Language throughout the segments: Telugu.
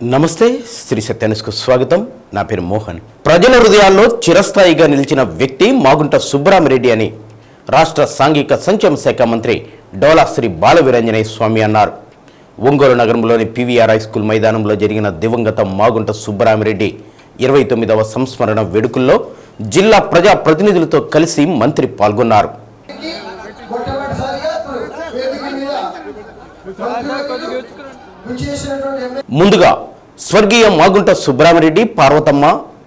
నమస్తే శ్రీ సత్యాన్యూస్కు స్వాగతం. నా పేరు మోహన్. ప్రజల హృదయాల్లో చిరస్థాయిగా నిలిచిన వ్యక్తి మాగుంట సుబ్బరామిరెడ్డి అని రాష్ట్ర సాంఘిక సంక్షేమ శాఖ మంత్రి డోలా శ్రీ బాలవీరాంజనేయ స్వామి అన్నారు. ఒంగోలు నగరంలోని పివిఆర్ హై స్కూల్ మైదానంలో జరిగిన దివంగత మాగుంట సుబ్బరామిరెడ్డి 29వ సంస్మరణ వేడుకల్లో జిల్లా ప్రజా ప్రతినిధులతో కలిసి మంత్రి పాల్గొన్నారు. ముందుగా స్వర్గీయ మాగుంట సుబ్బరామిరెడ్డి, పార్వతమ్మ,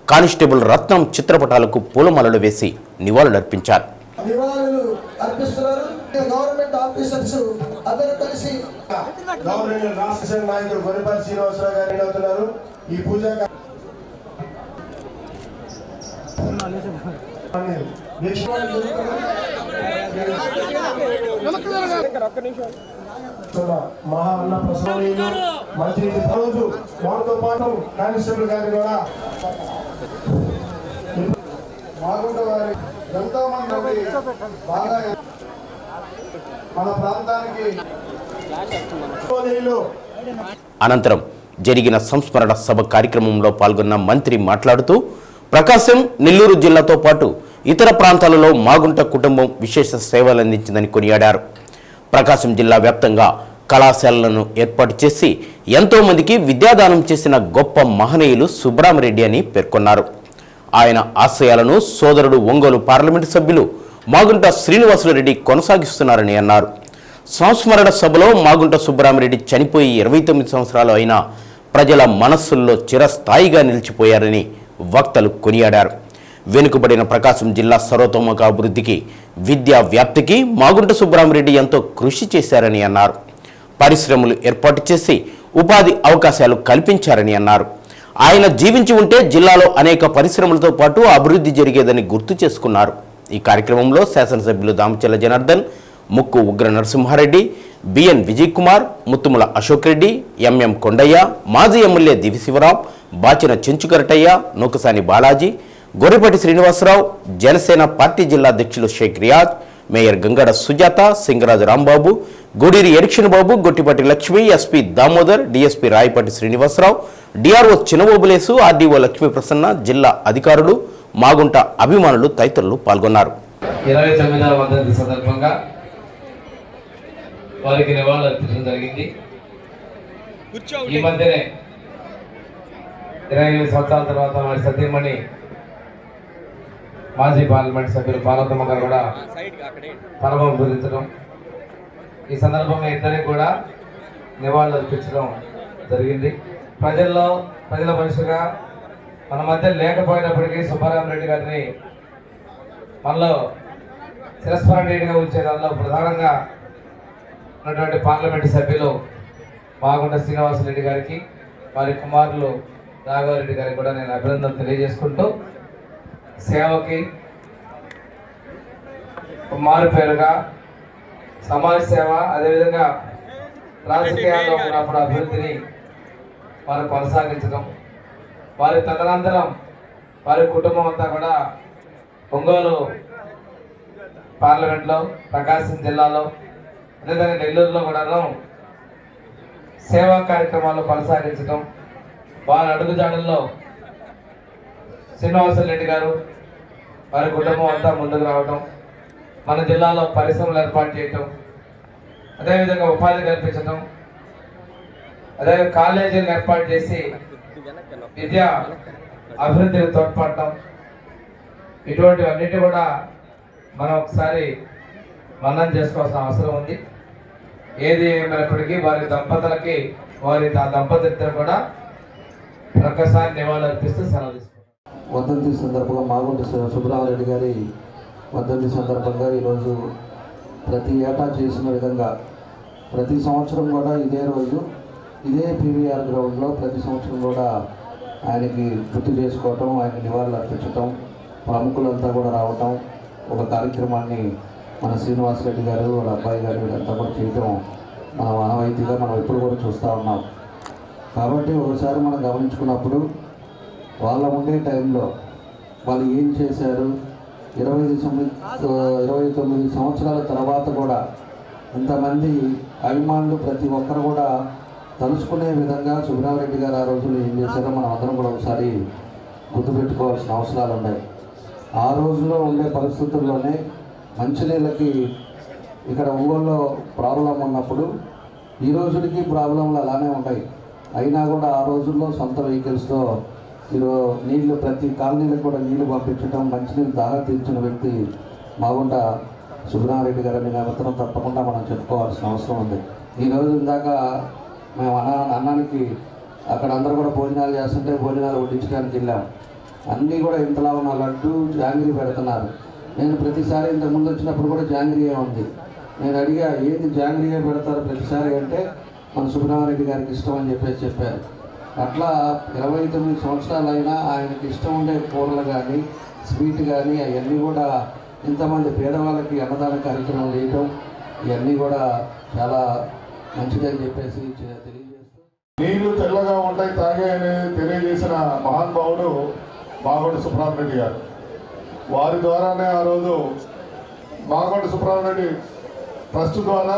కానిస్టేబుల్ రత్నం చిత్రపటాలకు పూలమాలలు వేసి నివాళులర్పించారు. మహా అన్న ప్రసన్నీయులు మంత్రి రోజు వారితో పాటు కానిస్టేబుల్ గారి కూడా మాగుంట గారి ఎంతో మంది బాగా మన ప్రాంతానికి. అనంతరం జరిగిన సంస్మరణ సభ కార్యక్రమంలో పాల్గొన్న మంత్రి మాట్లాడుతూ ప్రకాశం, నెల్లూరు జిల్లాతో పాటు ఇతర ప్రాంతాలలో మాగుంట కుటుంబం విశేష సేవలు అందించిందని కొనియాడారు. ప్రకాశం జిల్లా వ్యాప్తంగా కళాశాలలను ఏర్పాటు చేసి ఎంతో మందికి విద్యాదానం చేసిన గొప్ప మహనీయులు సుబ్బరామిరెడ్డి అని పేర్కొన్నారు. ఆయన ఆశయాలను సోదరుడు ఒంగోలు పార్లమెంటు సభ్యులు మాగుంట శ్రీనివాసులరెడ్డి కొనసాగిస్తున్నారని అన్నారు. సంస్మరణ సభలో మాగుంట సుబ్బరామిరెడ్డి చనిపోయి 29 సంవత్సరాలు అయినా ప్రజల మనస్సుల్లో చిరస్థాయిగా నిలిచిపోయారని వక్తలు కొనియాడారు. వెనుకబడిన ప్రకాశం జిల్లా సర్వతోముఖ అభివృద్ధికి, విద్యా వ్యాప్తికి మాగుంట సుబ్బరామిరెడ్డి ఎంతో కృషి చేశారని అన్నారు. పరిశ్రమలు ఏర్పాటు చేసి ఉపాధి అవకాశాలు కల్పించారని అన్నారు. ఆయన జీవించి ఉంటే జిల్లాలో అనేక పరిశ్రమలతో పాటు అభివృద్ధి జరిగేదని గుర్తు చేసుకున్నారు. ఈ కార్యక్రమంలో శాసనసభ్యులు దామచల్ల జనార్దన్, ముక్కు ఉగ్ర నరసింహారెడ్డి, బిఎన్ విజయ్ కుమార్, ముత్తుముల అశోక్ రెడ్డి, ఎంఎం కొండయ్య, మాజీ ఎమ్మెల్యే దివిశివరావు, బాచిన చెంచుకరటయ్య, నూకసాని బాలాజీ, గొర్రెపాటి శ్రీనివాసరావు, జనసేన పార్టీ జిల్లా అధ్యక్షులు Sheikh Riyaz, mayor Gangada Sujatha, Singaraju Rambabu, Guduri Erikshan Babu, Gottipati Lakshmi, SP Damodar, DSP Rayapati Srinivasa Rao, DRO Chinabobulesu, RDO Lakshmi Prasanna, జిల్లా అధికారులు, మాగుంట అభిమానులు తదితరులు పాల్గొన్నారు. 29వ వర్ధంతి సందర్భంగా వారికి నివాళులు అర్పించడం జరిగింది. ఈ మధ్యనే 28 సంవత్సరాల తర్వాత వారి సతీమణి మాజీ పార్లమెంట్ సభ్యులు పార్వతమ్మ గారు కూడా పరమం పూజించడం, ఈ సందర్భంగా ఇద్దరికి కూడా నివాళులు అర్పించడం జరిగింది. ప్రజల మనిషిగా మన మధ్య లేకపోయినప్పటికీ సుబ్బరామిరెడ్డి గారిని మనలో చిరస్మరణీయుడిగా ఉంచే దానిలో ప్రధానంగా ఉన్నటువంటి పార్లమెంటు సభ్యులు మాగుంట శ్రీనివాసరెడ్డి గారికి, వారి కుమారులు రాఘవరెడ్డి గారికి కూడా నేను అభినందనలు తెలియజేసుకుంటూ, సేవకి మారు పేరుగా సమాజ సేవ, అదేవిధంగా రాజకీయాల్లో ఉన్నప్పుడు అభివృద్ధిని వారు కొనసాగించడం, వారి తదనంతరం వారి కుటుంబం అంతా కూడా ఒంగోలు పార్లమెంట్లో, ప్రకాశం జిల్లాలో, అదేవిధంగా నెల్లూరులో కూడాను సేవా కార్యక్రమాలు కొనసాగించడం, వారి అడుగుజాడల్లో శ్రీనివాసరెడ్డి గారు వారి కుటుంబం అంతా ముందుకు రావటం, మన జిల్లాలో పరిశ్రమలు ఏర్పాటు చేయటం, అదేవిధంగా ఉపాధి కల్పించడం, అదే కాలేజీలను ఏర్పాటు చేసి విద్యా అభివృద్ధికి తోడ్పడటం, ఇటువంటివన్నిటి కూడా మనం ఒకసారి మననం చేసుకోవాల్సిన అవసరం ఉంది. ఏది ఏమైనప్పటికీ వారి దంపతులకి, వారి దంపతులిద్దరు కూడా ఒక్కసారి నివాళులు అర్పిస్తూ సెలవు తీసుకుంటాం. వర్ధంతి సందర్భంగా మాగుంట సుబ్బరామిరెడ్డి గారి వర్ధంతి సందర్భంగా ఈరోజు ప్రతి ఏటా చేసిన విధంగా ప్రతి సంవత్సరం కూడా ఇదే రోజు ఇదే పివిఆర్ గ్రౌండ్లో ప్రతి సంవత్సరం కూడా ఆయనకి గుర్తు చేసుకోవటం, ఆయనకి నివాళులు అర్పించటం, ప్రముఖులంతా కూడా రావటం, ఒక కార్యక్రమాన్ని మన శ్రీనివాసరెడ్డి గారు, వాళ్ళ అబ్బాయి గారు వీళ్ళంతా కూడా చేయటం మనం ఆనవాయితీగా మనం ఎప్పుడు కూడా చూస్తూ ఉన్నాం. కాబట్టి ఒకసారి మనం గమనించుకున్నప్పుడు వాళ్ళ ఉండే టైంలో వాళ్ళు ఏం చేశారు, 29 సంవత్సరాల తర్వాత కూడా ఇంతమంది అభిమానులు ప్రతి ఒక్కరు కూడా తలుచుకునే విధంగా సుబ్రహ్మరెడ్డి గారు ఆ రోజులు ఏం చేశారో మనం అందరం కూడా ఒకసారి గుర్తుపెట్టుకోవాల్సిన అవసరాలు ఉన్నాయి. ఆ రోజుల్లో ఉండే పరిస్థితుల్లోనే మంచినీళ్ళకి ఇక్కడ ఒంగోలులో ప్రాబ్లం ఉన్నప్పుడు ఈ రోజుకి ప్రాబ్లంలు అలానే ఉంటాయి. అయినా కూడా ఆ రోజుల్లో సొంత వెహికల్స్తో నీళ్లు ప్రతి కాలనీలకు కూడా నీళ్లు పంపించడం, మంచినీళ్ళు దాహం తీర్చిన వ్యక్తి మాగుంట సుబ్రహ్మరెడ్డి గారిని మాత్రం తప్పకుండా మనం చెప్పుకోవాల్సిన అవసరం ఉంది. ఈరోజు ఇందాక మేము అన్నానికి అక్కడ అందరూ కూడా భోజనాలు చేస్తుంటే భోజనాలు వడ్డించడానికి వెళ్ళాం. అన్నీ కూడా ఇంతలా ఉన్న లడ్డు జాంగిరీ పెడుతున్నారు. నేను ప్రతిసారి ఇంతకుముందు వచ్చినప్పుడు కూడా జాంగిరీయే ఉంది. నేను అడిగా ఏది జాంగిరీయే పెడతారు ప్రతిసారి అంటే మన సుబ్రహ్మరెడ్డి గారికి ఇష్టం అని చెప్పారు. అట్లా 29 సంవత్సరాలైనా ఆయనకి ఇష్టం ఉండే కూరలు కానీ స్వీట్ కానీ అవన్నీ కూడా ఇంతమంది పేదవాళ్ళకి అన్నదాన కార్యక్రమం చేయటం ఇవన్నీ కూడా చాలా మంచిదని చెప్పేసి తెలియజేస్తూ నీళ్లు తెల్లగా ఉంటాయి తాగే అనేది తెలియజేసిన మహానుభావుడు మాగుంట సుబ్రహ్మరెడ్డి గారు. వారి ద్వారానే ఆ రోజు మాగుంట సుబ్రహ్మరెడ్డి ట్రస్ట్ ద్వారా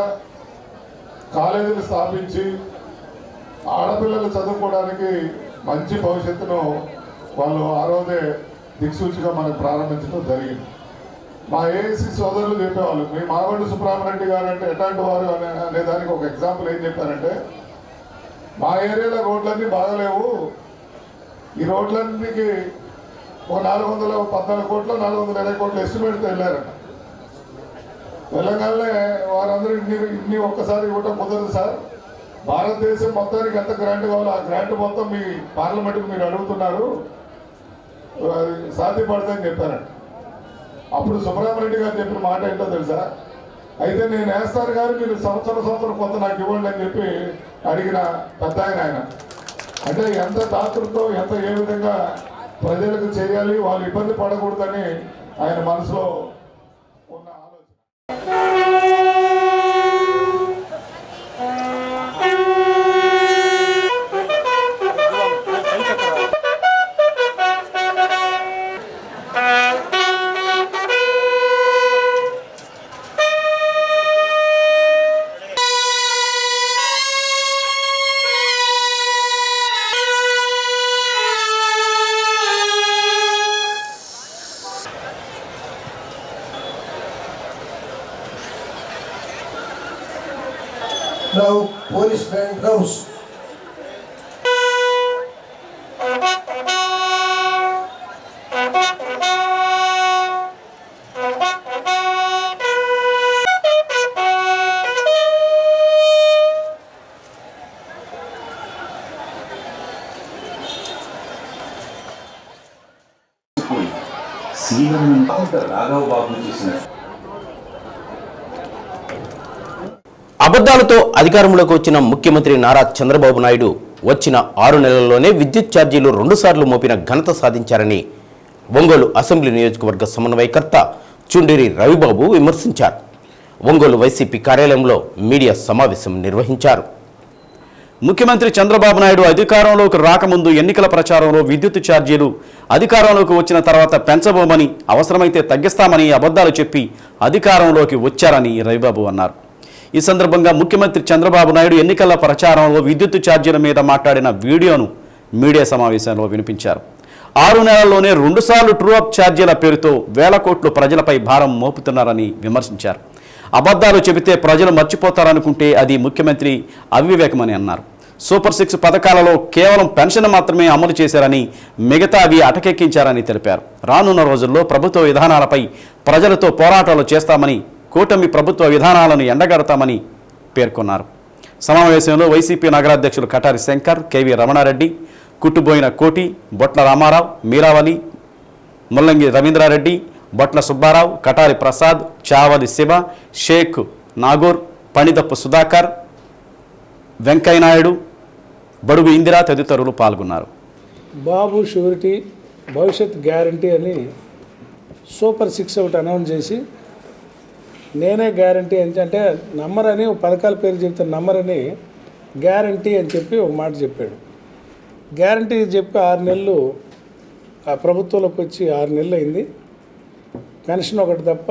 కాలేజీలు స్థాపించి ఆడపిల్లలు చదువుకోవడానికి మంచి భవిష్యత్తును వాళ్ళు ఆ రోజే దిక్సూచిగా మనకు ప్రారంభించడం జరిగింది. మా ఏఎస్సీ సోదరులు చెప్పేవాళ్ళు, మీ మాగుంట సుబ్రహ్మరెడ్డి గారు అంటే ఎట్లాంటి వారు అనే దానికి ఒక ఎగ్జాంపుల్ ఏం చెప్పారంటే, మా ఏరియాలో రోడ్లన్నీ బాగలేవు, ఈ రోడ్లన్నిటికీ ఒక 414 కోట్లు 420 కోట్లు ఎస్టిమేట్తో వెళ్ళారట. తెలంగాణలో వారందరూ ఇన్ని ఒక్కసారి ఇవ్వటం కుదరదు సార్, భారతదేశం మొత్తానికి ఎంత గ్రాంట్ కావాలో ఆ గ్రాంట్ మొత్తం మీ పార్లమెంట్కి మీరు అడుగుతున్నారు, అది సాధ్యపడదని చెప్పారంట. అప్పుడు సుబ్రహ్మరెడ్డి గారు చెప్పిన మాట ఏంటో తెలుసా, అయితే నేను వేస్తాను కానీ మీరు సంవత్సరం కొంత నాకు ఇవ్వండి అని చెప్పి అడిగిన పెద్ద ఆయన. అంటే ఎంత దాతృతో ఎంత ఏ విధంగా ప్రజలకు చేయాలి, వాళ్ళు ఇబ్బంది పడకూడదని ఆయన మనసులో ఉన్న ఆలోచన. Now, police band rouse. CM Raghav Babu చేసిన అబద్ధాలతో అధికారంలోకి వచ్చిన ముఖ్యమంత్రి నారా చంద్రబాబు నాయుడు వచ్చిన 6 నెలల్లోనే విద్యుత్ ఛార్జీలు 2 సార్లు మోపిన ఘనత సాధించారని ఒంగోలు అసెంబ్లీ నియోజకవర్గ సమన్వయకర్త చుండూరి రవిబాబు విమర్శించారు. ఒంగోలు వైసీపీ కార్యాలయంలో మీడియా సమావేశం నిర్వహించారు. ముఖ్యమంత్రి చంద్రబాబు నాయుడు అధికారంలోకి రాకముందు ఎన్నికల ప్రచారంలో విద్యుత్ ఛార్జీలు అధికారంలోకి వచ్చిన తర్వాత పెంచబోమని, అవసరమైతే తగ్గిస్తామని అబద్ధాలు చెప్పి అధికారంలోకి వచ్చారని రవిబాబు అన్నారు. ఈ సందర్భంగా ముఖ్యమంత్రి చంద్రబాబు నాయుడు ఎన్నికల ప్రచారంలో విద్యుత్ ఛార్జీల మీద మాట్లాడిన వీడియోను మీడియా సమావేశంలో వినిపించారు. 6 నెలల్లోనే 2 సార్లు ట్రూ అప్ ఛార్జీల పేరుతో వేల కోట్లు ప్రజలపై భారం మోపుతున్నారని విమర్శించారు. అబద్ధాలు చెబితే ప్రజలు మర్చిపోతారనుకుంటే అది ముఖ్యమంత్రి అవివేకమని అన్నారు. సూపర్ 6 పథకాలలో కేవలం పెన్షన్ మాత్రమే అమలు చేశారని, మిగతావి అటకెక్కించారని తెలిపారు. రానున్న రోజుల్లో ప్రభుత్వ విధానాలపై ప్రజలతో పోరాటాలు చేస్తామని, కూటమి ప్రభుత్వ విధానాలను ఎండగడతామని పేర్కొన్నారు. సమావేశంలో వైసీపీ నగరాధ్యక్షులు కటారి శంకర్, కేవీ రమణారెడ్డి, కుట్టుబోయిన కోటి, బొట్ల రామారావు, మీరావళి, ముల్లంగి రవీంద్రారెడ్డి, బొట్ల సుబ్బారావు, కటారి ప్రసాద్, చావలి శివ, షేక్ నాగూర్, పణిదప్పు సుధాకర్, వెంకయ్యనాయుడు, బడుగు ఇందిరా తదితరులు పాల్గొన్నారు. బాబు షూరిటీ భవిష్యత్ గ్యారంటీ అని సూపర్ 6 ఒకటి అనౌన్స్ చేసి, నేనే గ్యారంటీ అని అంటే నమ్మరని పథకాల పేరు చెప్తే నమ్మరని గ్యారంటీ అని చెప్పి ఒక మాట చెప్పాడు. గ్యారంటీ చెప్పి 6 నెలలు ఆ ప్రభుత్వంలోకి వచ్చి 6 నెలలు అయింది. పెన్షన్ ఒకటి తప్ప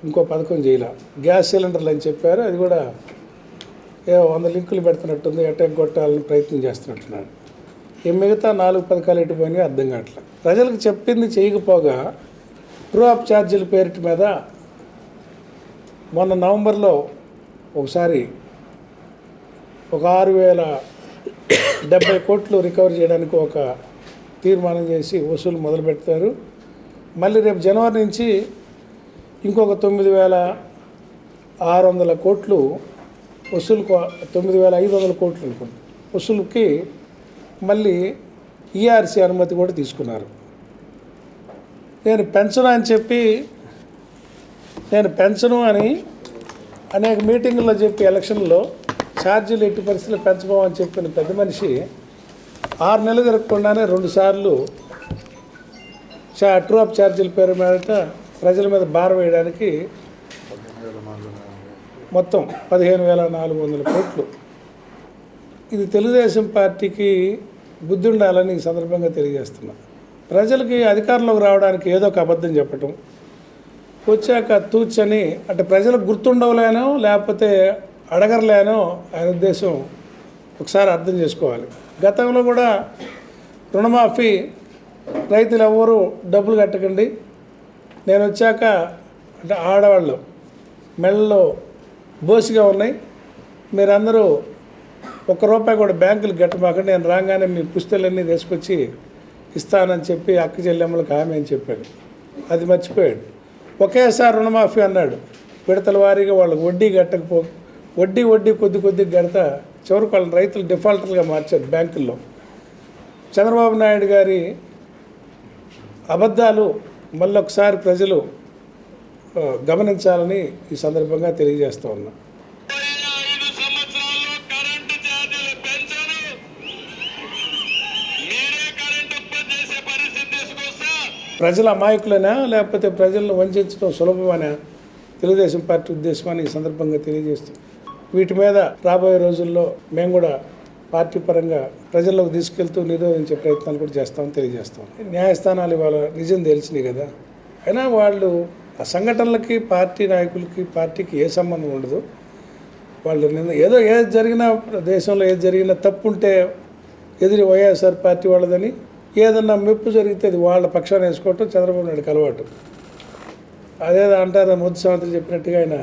ఇంకో పథకం చేయాల. గ్యాస్ సిలిండర్లు అని చెప్పారు, అది కూడా 100 లింకులు పెడుతున్నట్టుంది, అటాక్ కొట్టాలని ప్రయత్నం చేస్తున్నట్టున్నాడు. ఈ మిగతా 4 పథకాలు ఎటుపోయినాయి అర్థం కావట్లేదు. ప్రజలకు చెప్పింది చేయకపోగా ట్రూ అప్ ఛార్జీల పేరిట మీద మొన్న నవంబర్లో ఒకసారి ఒక 6,070 కోట్లు రికవర్ చేయడానికి ఒక తీర్మానం చేసి వసూలు మొదలు పెడతారు. మళ్ళీ రేపు జనవరి నుంచి ఇంకొక 9,600 కోట్లు వసూలు, 9,500 కోట్లు అనుకుంటా వసూలుకి మళ్ళీ ఈఆర్సీ అనుమతి కూడా తీసుకున్నారు. నేను పెంచను అని అనేక మీటింగుల్లో చెప్పి ఎలక్షన్లో ఛార్జీలు ఎట్టి పరిస్థితుల్లో పెంచబోమని చెప్పిన పెద్ద మనిషి 6 నెలలు జరగకుండానే 2 సార్లు ట్రూ అప్ ఛార్జీల పేరు మీద ప్రజల మీద భారం వేయడానికి మొత్తం 15,400 కోట్లు. ఇది తెలుగుదేశం పార్టీకి బుద్ధి ఉండాలని ఈ సందర్భంగా తెలియజేస్తున్నా. ప్రజలకి అధికారంలోకి రావడానికి ఏదో ఒక అబద్ధం చెప్పటం, వచ్చాక తూచని అంటే ప్రజలకు గుర్తుండవలేనో లేకపోతే అడగరలేనో ఆయన ఉద్దేశం ఒకసారి అర్థం చేసుకోవాలి. గతంలో కూడా రుణమాఫీ రైతులు ఎవ్వరూ డబ్బులు కట్టకండి, నేను వచ్చాక అంటే ఆడవాళ్ళు మెళ్ళలో బోసిగా ఉన్నాయి, మీరందరూ ₹1 కూడా బ్యాంకులు కట్టమాకండి, నేను రాగానే మీ పుస్తకాలన్నీ తీసుకొచ్చి ఇస్తానని చెప్పి అక్క చెల్లెమ్మలకు హామీ అని చెప్పాడు. అది మర్చిపోయాడు. ఒకేసారి రుణమాఫీ అన్నాడు, విడతల వారీగా వాళ్ళకి వడ్డీ కట్టకపో వడ్డీ కొద్ది కడతా చివరికి వాళ్ళని రైతులు డిఫాల్టర్లుగా మార్చారు బ్యాంకుల్లో. చంద్రబాబు నాయుడు గారి అబద్ధాలు మళ్ళొకసారి ప్రజలు గమనించాలని ఈ సందర్భంగా తెలియజేస్తూ ఉన్నా. ప్రజల అమాయకులైనా లేకపోతే ప్రజలను వంచడం సులభమనే తెలుగుదేశం పార్టీ ఉద్దేశమని ఈ సందర్భంగా తెలియజేస్తూ, వీటి మీద రాబోయే రోజుల్లో మేము కూడా పార్టీ పరంగా ప్రజల్లోకి తీసుకెళ్తూ నిరోధించే ప్రయత్నాలు కూడా చేస్తామని తెలియజేస్తాం. న్యాయస్థానాలు ఇవాళ నిజం తెలిసినాయి కదా, అయినా వాళ్ళు ఆ సంఘటనలకి పార్టీ నాయకులకి పార్టీకి ఏ సంబంధం ఉండదు. వాళ్ళు ఏది జరిగినా దేశంలో ఏది జరిగినా తప్పు ఉంటే ఎదురు వైఎస్ఆర్ పార్టీ వాళ్ళదని, ఏదన్నా మెప్పు జరిగితే అది వాళ్ళ పక్షాన్ని వేసుకోవటం చంద్రబాబు నాయుడుకి అలవాటు. అదేదో అంటారు మొదటి సంవత్సరం చెప్పినట్టుగా ఆయన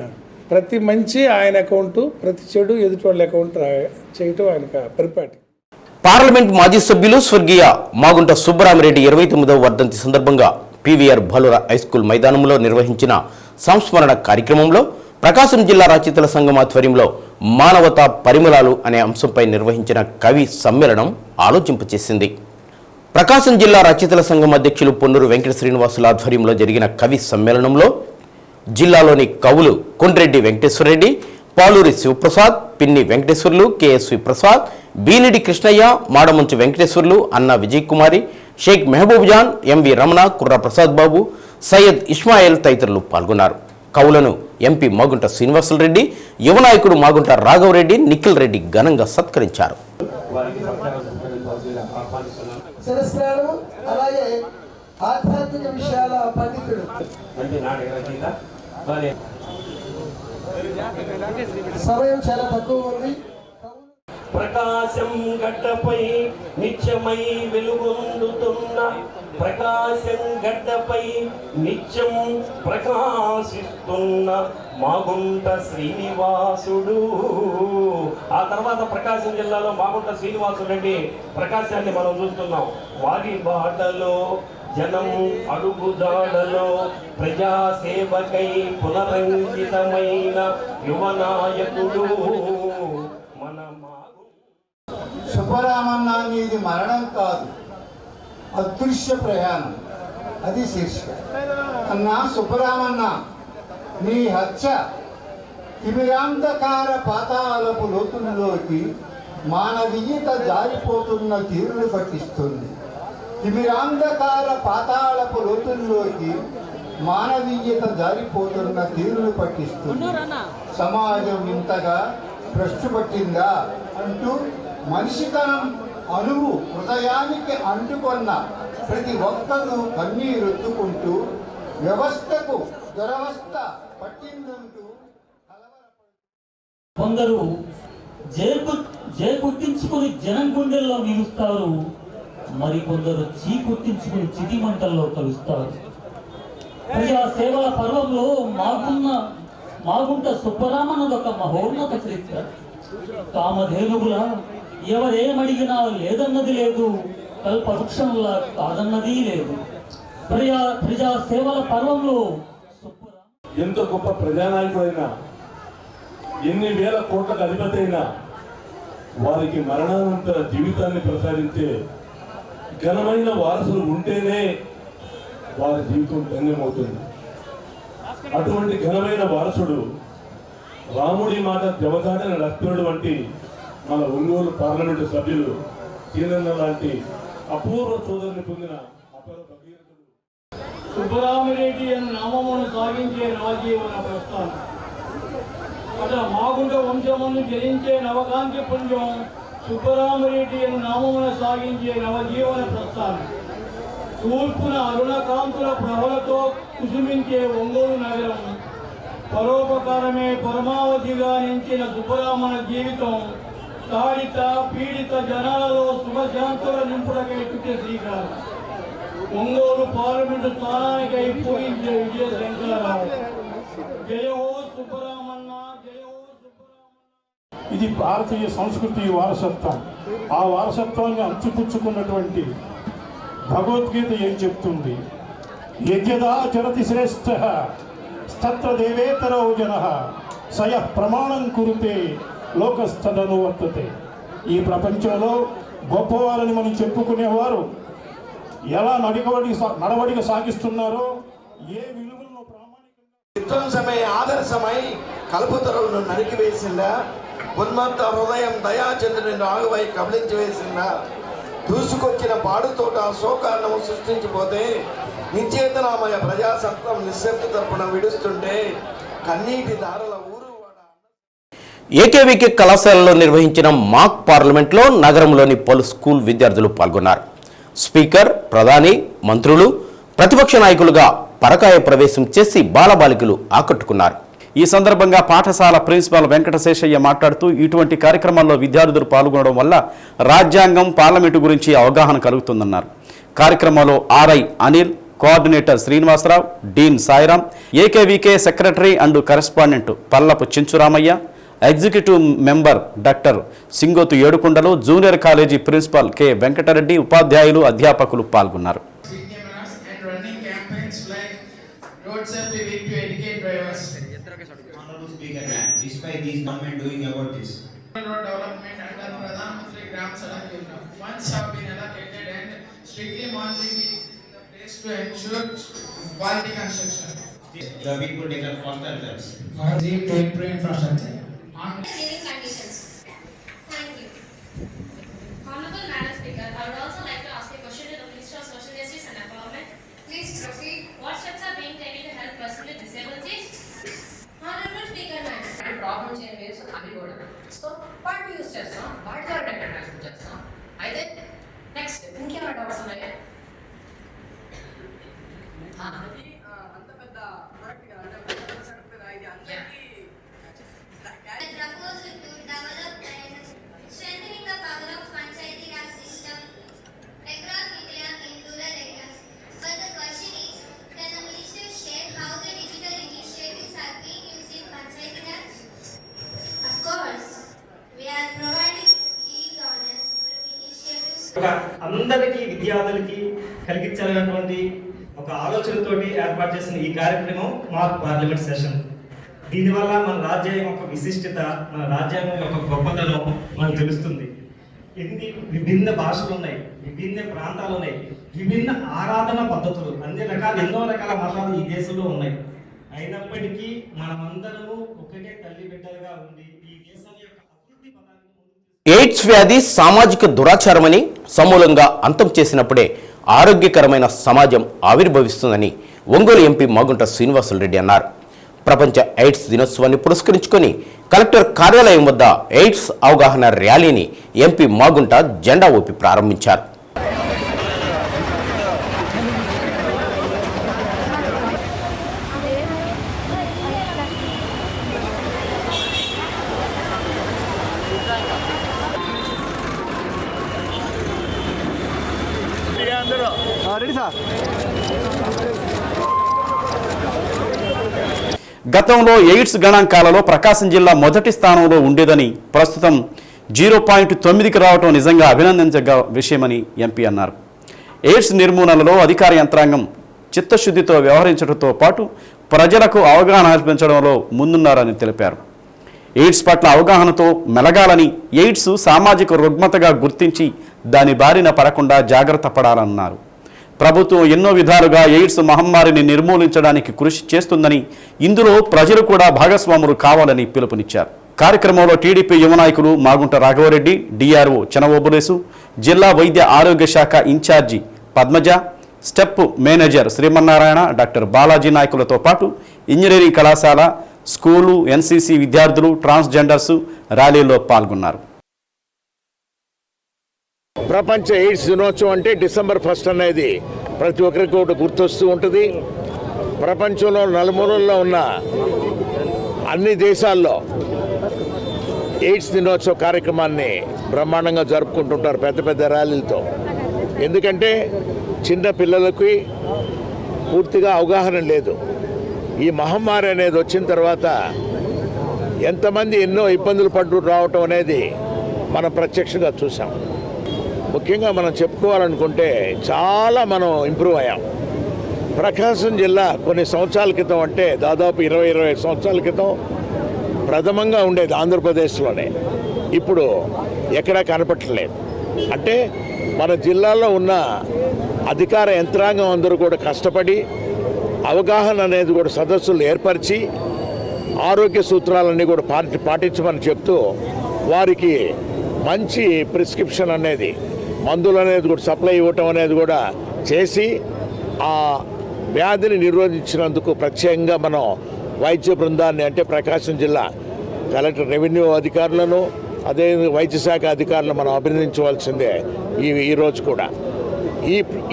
ప్రతి మంచి ఆయన అకౌంటు, ప్రతి చెడు ఎదుటి వాళ్ళ అకౌంట్ చేయటం ఆయనకు పరిపాటి. పార్లమెంట్ మాజీ సభ్యులు స్వర్గీయ మాగుంట సుబ్బరామిరెడ్డి 29వ వర్ధంతి సందర్భంగా పీవీఆర్ భలుర హైస్కూల్ మైదానంలో నిర్వహించిన సంస్మరణ కార్యక్రమంలో ప్రకాశం జిల్లా రచయితల సంఘం ఆధ్వర్యంలో మానవతా పరిమళాలు అనే అంశంపై నిర్వహించిన కవి సమ్మేళనం ఆలోచింపచేసింది. ప్రకాశం జిల్లా రచయితల సంఘం అధ్యక్షులు పొన్నూరు వెంకట శ్రీనివాసుల ఆధ్వర్యంలో జరిగిన కవి సమ్మేళనంలో జిల్లాలోని కవులు కొండ్రెడ్డి వెంకటేశ్వరరెడ్డి, పాలూరి శివప్రసాద్, పిన్ని వెంకటేశ్వర్లు, కేఎస్వి ప్రసాద్, బీనిడి కృష్ణయ్య, మాడమంచు వెంకటేశ్వర్లు, అన్నా విజయ్ కుమారి, షేక్ మెహబూబ్ జాన్, ఎంవి రమణ, కుర్రా ప్రసాద్ బాబు, సయ్యద్ ఇస్మాయిల్ తదితరులు పాల్గొన్నారు. కవులను ఎంపీ మాగుంట శ్రీనివాసులరెడ్డి, యువ నాయకుడు మాగుంట రాఘవరెడ్డి, నిఖిల్ రెడ్డి ఘనంగా సత్కరించారు. అలాగే ఆధ్యాత్మిక విషయాల పండితుడు సమయం చాలా తక్కువ ఉంది. ప్రకాశం గడ్డపై నిత్యమై వెలుగొందుతున్న, ప్రకాశం గడ్డపై నిత్యం ప్రకాశిస్తున్న మాగుంట శ్రీనివాసుడు. ఆ తర్వాత ప్రకాశం జిల్లాలో మాగుంట శ్రీనివాసుడు అంటే ప్రకాశాన్ని మనం చూస్తున్నాం. వారి బాటలో జనం అడుగుజాడలో ప్రజాసేవకై పునరంకితమైన యువ నాయకుడు మన సుబ్బరామన్న ఇది మరణం కాదు, అదృశ్య ప్రయాణం, అది శీర్షిక. అన్నా సుబ్బరామన్న, నీ హత్య తిమిరాంధకార పాతాళపు లోతుల్లోకి మానవీయత జారిపోతున్న తీరును పట్టిస్తుంది. తిమిరాంధకార పాతాళపు లోతుల్లోకి మానవీయత జారిపోతున్న తీరును పట్టిస్తుంది. సమాజం ఇంతగా భ్రష్టు పట్టిందా అంటూ మనిషితనం అణువు హృదయానికి అంటుకొన్న ప్రతి ఒక్కరూ కన్నీరొత్తుకుంటూ వ్యవస్థకు దురవస్థ పట్టిందంటూ కొందరు కొట్టించుకొని జనం గుండెల్లో నిలుస్తారు, మరికొందరు కొట్టించుకొని చితి మంటల్లో కలుస్తారు. ప్రజా సేవల పర్వంలో మాగుంట సుబ్బరామన్నదొక మహోన్నత చరిత్ర. కామధేనుగుల ఎవరేమడిగినా లేదన్నది లేదు, కల్పవృక్షంలా కాదన్నది లేదు. ప్రజా సేవల పర్వంలో ఎంత గొప్ప ప్రజానాయకుడైనా, ఎన్ని వేల కోట్లకు అధిపతి అయినా వారికి మరణానంతర జీవితాన్ని ప్రసాదించే ఘనమైన వారసులు ఉంటేనే వారి జీవితం ధన్యమవుతుంది. అటువంటి ఘనమైన వారసుడు రాముడి మాట జవదాటిన లక్ష్మణుడు వంటి మన ఒంగోలు పార్లమెంటు సభ్యులు కీలన్న లాంటి అపూర్వ సోదరుని పొందిన అపర భగీరథుడు సుబ్బరామిరెడ్డి అనే నామమును సాగించే నవజీవన ప్రస్థానం. అట్లా మాగుంట వంశమును జరించే నవకాంతి పుంజం సుబ్బరామిరెడ్డి అనే నామమును సాగించే నవజీవన ప్రస్థానం. తూర్పున అరుణకాంతుల ప్రభలతో కుసుమించే ఒంగోలు నగరం. పరోపకారమే పరమావధిగా నించిన సుబ్బరామన జీవితం తాడిత పీడిత జనాలలో శుభశాంతుల నింపుడకై చుట్టే శ్రీకారం. ఒంగోలు పార్లమెంటు స్థానానికై పూరించే విజయ శంకరరావు. జయ హో సుబ్బరామన్న, జయ హో సుబ్బరామన్న. ఇది భారతీయ సంస్కృతి వారసత్వం. ఆ వారసత్వాన్ని అంచిపుచ్చుకున్నటువంటి భగవద్గీత ఏం చెప్తుంది? యజ్ఞదా చరతి శ్రేష్ఠ స్తత్ర దేవేతరో జన సయ ప్రమాణం కురుతే లోకస్థను వర్తతే. ఈ ప్రపంచంలో గొప్పవారని మనం చెప్పుకునేవారు ఎలా నడవడిక సాగిస్తున్నారో, ఏ విలువలను ప్రామాణికంగా విధ్వంసమై ఆదర్శమై కల్పతరులను నరికివేసిందా, ఉన్మత్త హృదయం దయాచంద్రుని రాగువై కబలించి వేసిందా, దూసుకొచ్చిన పాడుతోట శోకాన్నము సృష్టించిపోతే నిశ్చేతనామయ ప్రజాసత్వం నిశ్శబ్ద తరపున విడుస్తుంటే కన్నీటి దారుల ఏకేవికే కళాశాలలో నిర్వహించిన మాక్ పార్లమెంట్లో నగరంలోని పలు స్కూల్ విద్యార్థులు పాల్గొన్నారు. స్పీకర్, ప్రధాని, మంత్రులు ప్రతిపక్ష నాయకులుగా పరకాయ ప్రవేశం చేసి బాలబాలికలు ఆకట్టుకున్నారు. ఈ సందర్భంగా పాఠశాల ప్రిన్సిపాల్ వెంకటశేషయ్య మాట్లాడుతూ ఇటువంటి కార్యక్రమాల్లో విద్యార్థులు పాల్గొనడం వల్ల రాజ్యాంగం, పార్లమెంటు గురించి అవగాహన కలుగుతుందన్నారు. కార్యక్రమంలో RI Anil, coordinator Srinivasa Rao, dean Sairam, AKVK secretary and correspondent Pallapu Chinchuramaiah, executive member doctor Singothu Edukondalu, junior college principal K Venkata Reddy, ఉపాధ్యాయులు, అధ్యాపకులు పాల్గొన్నారు. Despite these government doing about this. Road development under Pradhan Mantri Gram Sadak Yojana. Funds have been allocated and strictly monitoring is the place to ensure quality construction. The people take up foster jobs. To improve infrastructure. Living conditions. Thank you. Honorable Madam Speaker, I would also like to ask a question to the Minister of Social Justice and Empowerment. Please proceed. What steps are being taken to help persons with disabilities? Honorable Speaker, Madam. Problem చేయని వేవ్స్ అవి కూడా సో వాటిని యూజ్ చేస్తాం, వాటి ద్వారా డేటా ట్రాన్స్ఫర్ చేస్తాం. అయితే నెక్స్ట్ ఇంకేమైనా డౌట్స్ ఉన్నాయా? అంత పెద్ద ప్రొడక్ట్ అందరికీ విద్యార్థులకి కలిగించాలనేటువంటి ఒక ఆలోచనతోటి ఏర్పాటు చేసిన ఈ కార్యక్రమం మాక్ పార్లమెంట్ సెషన్. దీనివల్ల మన రాజ్యాంగం యొక్క విశిష్టత, మన రాజ్యాంగం యొక్క గొప్పతనం మనకు తెలుస్తుంది. ఎన్ని విభిన్న భాషలు ఉన్నాయి, విభిన్న ప్రాంతాలు ఉన్నాయి, విభిన్న ఆరాధన పద్ధతులు, అన్ని రకాల ఎన్నో రకాల మతాలు ఈ దేశంలో ఉన్నాయి. అయినప్పటికీ మనమందరము ఒకటే తల్లి బిడ్డలుగా ఉండి ఈ దేశం యొక్క అభివృద్ధి పదాన్ని ఎయిడ్స్ వ్యాధి సామాజిక దురాచారమని సమూలంగా అంతం చేసినప్పుడే ఆరోగ్యకరమైన సమాజం ఆవిర్భవిస్తుందని ఒంగోలు ఎంపీ మాగుంట శ్రీనివాసులరెడ్డి అన్నారు. ప్రపంచ ఎయిడ్స్ దినోత్సవాన్ని పురస్కరించుకొని కలెక్టర్ కార్యాలయం వద్ద ఎయిడ్స్ అవగాహన ర్యాలీని ఎంపీ మాగుంట జెండా ఊపి ప్రారంభించారు. గతంలో ఎయిడ్స్ గణాంకాలలో ప్రకాశం జిల్లా మొదటి స్థానంలో ఉండేదని ప్రస్తుతం 0.9కి రావటం నిజంగా అభినందించగ విషయమని ఎంపీ అన్నారు. ఎయిడ్స్ నిర్మూలనలో అధికార యంత్రాంగం చిత్తశుద్ధితో వ్యవహరించడంతో పాటు ప్రజలకు అవగాహన కల్పించడంలో ముందున్నారని తెలిపారు. ఎయిడ్స్ పట్ల అవగాహనతో మెలగాలని, ఎయిడ్స్ సామాజిక రుగ్మతగా గుర్తించి దాని బారిన పడకుండా జాగ్రత్త పడాలన్నారు. ప్రభుత్వం ఎన్నో విధాలుగా ఎయిడ్స్ మహమ్మారిని నిర్మూలించడానికి కృషి చేస్తుందని, ఇందులో ప్రజలు కూడా భాగస్వాములు కావాలని పిలుపునిచ్చారు. కార్యక్రమంలో టీడీపీ యువ నాయకులు మాగుంట రాఘవరెడ్డి, డిఆర్ఓ చనవోబులేసు, జిల్లా వైద్య ఆరోగ్య శాఖ incharge Padmaja, step manager Srimannarayana, doctor Balaji నాయకులతో పాటు ఇంజనీరింగ్ కళాశాల, స్కూలు, ఎన్సీసీ విద్యార్థులు, ట్రాన్స్జెండర్స్ ర్యాలీలో పాల్గొన్నారు. ప్రపంచ ఎయిడ్స్ దినోత్సవం అంటే డిసెంబర్ 1 అనేది ప్రతి ఒక్కరికి కూడా గుర్తొస్తూ ఉంటుంది. ప్రపంచంలో నలుమూలల్లో ఉన్న అన్ని దేశాల్లో ఎయిడ్స్ దినోత్సవ కార్యక్రమాన్ని బ్రహ్మాండంగా జరుపుకుంటుంటారు పెద్ద పెద్ద ర్యాలీలతో. ఎందుకంటే చిన్న పిల్లలకి పూర్తిగా అవగాహన లేదు. ఈ మహమ్మారి అనేది వచ్చిన తర్వాత ఎంతమంది ఎన్నో ఇబ్బందులు పడుతూ రావటం అనేది మనం ప్రత్యక్షంగా చూసాం. ముఖ్యంగా మనం చెప్పుకోవాలనుకుంటే చాలా మనం ఇంప్రూవ్ అయ్యాం. ప్రకాశం జిల్లా కొన్ని సంవత్సరాల క్రితం, అంటే దాదాపు 20-25 సంవత్సరాల క్రితం ప్రథమంగా ఉండేది ఆంధ్రప్రదేశ్లోనే. ఇప్పుడు ఎక్కడా కనపట్టలేదు. అంటే మన జిల్లాలో ఉన్న అధికార యంత్రాంగం అందరూ కూడా కష్టపడి అవగాహన అనేది కూడా సదస్సులు ఏర్పరిచి ఆరోగ్య సూత్రాలన్నీ కూడా పాటించమని చెప్తూ వారికి మంచి ప్రిస్క్రిప్షన్ అనేది, మందులు అనేది కూడా సప్లై ఇవ్వటం అనేది కూడా చేసి ఆ వ్యాధిని నిరోధించినందుకు ప్రత్యేకంగా మనం వైద్య బృందాన్ని, అంటే ప్రకాశం జిల్లా కలెక్టర్, రెవెన్యూ అధికారులను, అదే వైద్య శాఖ అధికారులను మనం అభినందించవలసిందే ఈరోజు కూడా.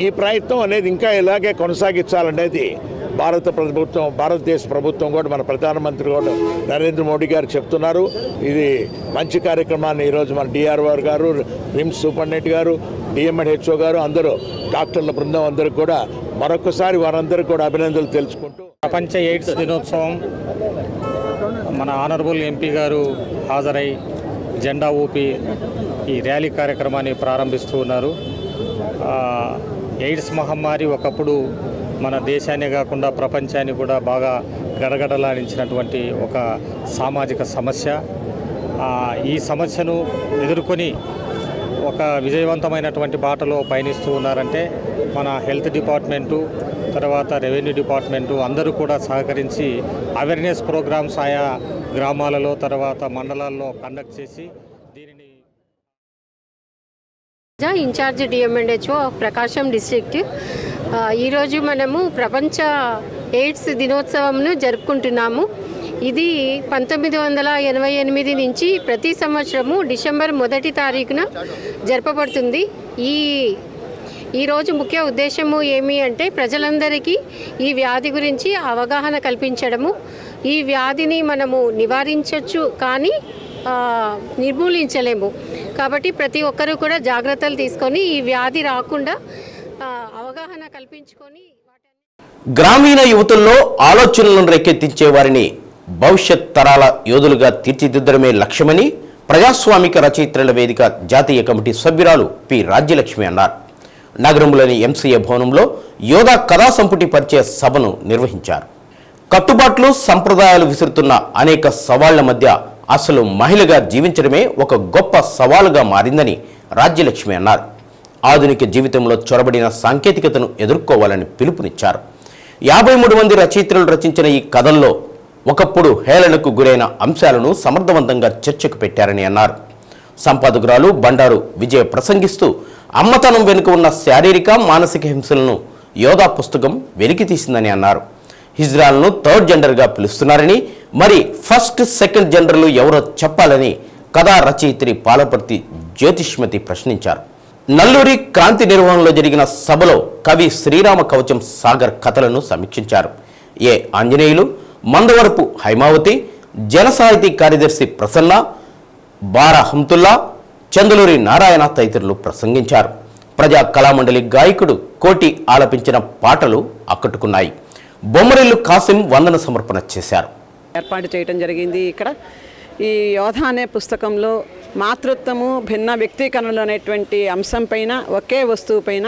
ఈ ప్రయత్నం అనేది ఇంకా ఇలాగే కొనసాగించాలనేది భారతదేశ ప్రభుత్వం కూడా, మన ప్రధానమంత్రి కూడా నరేంద్ర మోడీ గారు చెప్తున్నారు. ఇది మంచి కార్యక్రమాన్ని ఈరోజు మన డిఆర్ఓ గారు, రిమ్స్ సూపరింటెండెంట్ గారు, డిఎంహెచ్ఓ గారు, అందరూ డాక్టర్ల బృందం అందరికి కూడా మరొకసారి వారందరికీ కూడా అభినందనలు తెలుసుకుంటూ, ప్రపంచ ఎయిడ్స్ దినోత్సవం మన ఆనరబుల్ ఎంపీ గారు హాజరై జెండా ఊపి ఈ ర్యాలీ కార్యక్రమాన్ని ప్రారంభిస్తూ ఉన్నారు. ఎయిడ్స్ మహమ్మారి ఒకప్పుడు మన దేశాన్ని కాకుండా ప్రపంచాన్ని కూడా బాగా గడగడలాడించినటువంటి ఒక సామాజిక సమస్య. ఈ సమస్యను ఎదుర్కొని ఒక విజయవంతమైనటువంటి బాటలో పయనిస్తూ ఉన్నారంటే మన హెల్త్ డిపార్ట్మెంటు, తర్వాత రెవెన్యూ డిపార్ట్మెంటు అందరూ కూడా సహకరించి అవేర్నెస్ ప్రోగ్రామ్స్ ఆయా గ్రామాలలో, తర్వాత మండలాల్లో కండక్ట్ చేసి దీనిని ఇన్ఛార్జ్ డిఎంహెచ్ఓ ప్రకాశం డిస్ట్రిక్ట్. ఈరోజు మనము ప్రపంచ ఎయిడ్స్ దినోత్సవంను జరుపుకుంటున్నాము. ఇది 1988 నుంచి ప్రతి సంవత్సరము డిసెంబర్ 1 తారీఖున జరపబడుతుంది. ఈరోజు ముఖ్య ఉద్దేశము ఏమి అంటే ప్రజలందరికీ ఈ వ్యాధి గురించి అవగాహన కల్పించడము. ఈ వ్యాధిని మనము నివారించవచ్చు కానీ నిర్మూలించలేము. కాబట్టి ప్రతి ఒక్కరూ కూడా జాగ్రత్తలు తీసుకొని ఈ వ్యాధి రాకుండా అవగాహన కల్పించుకొని గ్రామీణ యువతుల్లో ఆలోచనలను రేకెత్తించే వారిని భవిష్యత్ తరాల యోధులుగా తీర్చిదిద్దడమే లక్ష్యమని ప్రజాస్వామిక రచయిత్రుల వేదిక జాతీయ కమిటీ సభ్యురాలు పి రాజ్యలక్ష్మి అన్నారు. నగరంలోని ఎంసీఏ భవనంలో యోధా కథా సంపుటి పరిచయ సభను నిర్వహించారు. కట్టుబాట్లు, సంప్రదాయాలు విసురుతున్న అనేక సవాళ్ల మధ్య అసలు మహిళగా జీవించడమే ఒక గొప్ప సవాలుగా మారిందని రాజ్యలక్ష్మి అన్నారు. ఆధునిక జీవితంలో చొరబడిన సాంకేతికతను ఎదుర్కోవాలని పిలుపునిచ్చారు. 53 మంది రచయిత్రులు రచించిన ఈ కథల్లో ఒకప్పుడు హేళనకు గురైన అంశాలను సమర్థవంతంగా చర్చకు పెట్టారని అన్నారు. సంపాదకురాలు బండారు విజయ ప్రసంగిస్తూ అమ్మతనం వెనుక ఉన్న శారీరక, మానసిక హింసలను యోధా పుస్తకం వెలికితీసిందని అన్నారు. హిజ్రాలను థర్డ్ జెండర్గా పిలుస్తున్నారని, మరి ఫస్ట్, సెకండ్ జెండర్లు ఎవరో చెప్పాలని కథా రచయిత్రి పాలపర్తి జ్యోతిష్మతి ప్రశ్నించారు. నల్లూరి క్రాంతి నిర్వహణలో జరిగిన సభలో కవి శ్రీరామ కవచం సాగర్ కథలను సమీక్షించారు. ఆంజనేయులు, మందవరపు హైమావతి, జనసాహితీ కార్యదర్శి ప్రసన్న, బారా హంతుల్లా, చందులూరి నారాయణ తదితరులు ప్రసంగించారు. ప్రజా కళామండలి గాయకుడు కోటి ఆలపించిన పాటలు ఆకట్టుకున్నాయి. బొమ్మరిల్లు కాసిం వందన సమర్పణ చేశారు. ఏర్పాటు చేయడం జరిగింది. ఇక్కడ ఈ యోధ అనే పుస్తకంలో మాతృత్వము భిన్న వ్యక్తీకరణలు అనేటువంటి అంశం పైన ఒకే వస్తువు పైన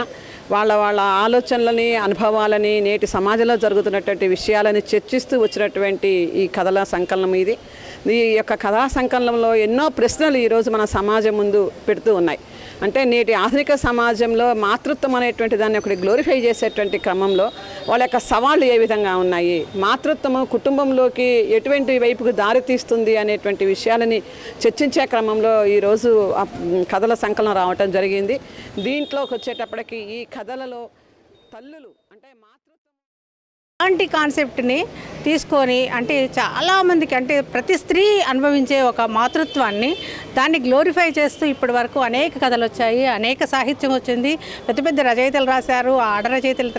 వాళ్ళ ఆలోచనలని అనుభవాలని నేటి సమాజంలో జరుగుతున్నటువంటి విషయాలని చర్చిస్తూ వచ్చినటువంటి ఈ కథల సంకలనం ఇది. ఈ యొక్క కథా సంకలనంలో ఎన్నో ప్రశ్నలు ఈరోజు మన సమాజం ముందు పెడుతూ ఉన్నాయి. అంటే నేటి ఆధునిక సమాజంలో మాతృత్వం అనేటువంటి దాన్ని ఒకటి గ్లోరిఫై చేసేటువంటి క్రమంలో వాళ్ళ యొక్క సవాళ్ళు ఏ విధంగా ఉన్నాయి, మాతృత్వము కుటుంబంలోకి ఎటువంటి వైపుకు దారితీస్తుంది అనేటువంటి విషయాలని చర్చించే క్రమంలో ఈరోజు కథల సంకలనం రావటం జరిగింది. దీంట్లోకి వచ్చేటప్పటికి ఈ కథలలో తల్లులు అంటే అలాంటి కాన్సెప్ట్ని తీసుకొని అంటే చాలామందికి అంటే ప్రతి స్త్రీ అనుభవించే ఒక మాతృత్వాన్ని దాన్ని గ్లోరిఫై చేస్తూ ఇప్పటి వరకు అనేక కథలు వచ్చాయి, అనేక సాహిత్యం వచ్చింది. పెద్ద పెద్ద రచయితలు రాశారు, ఆడ రచయితలు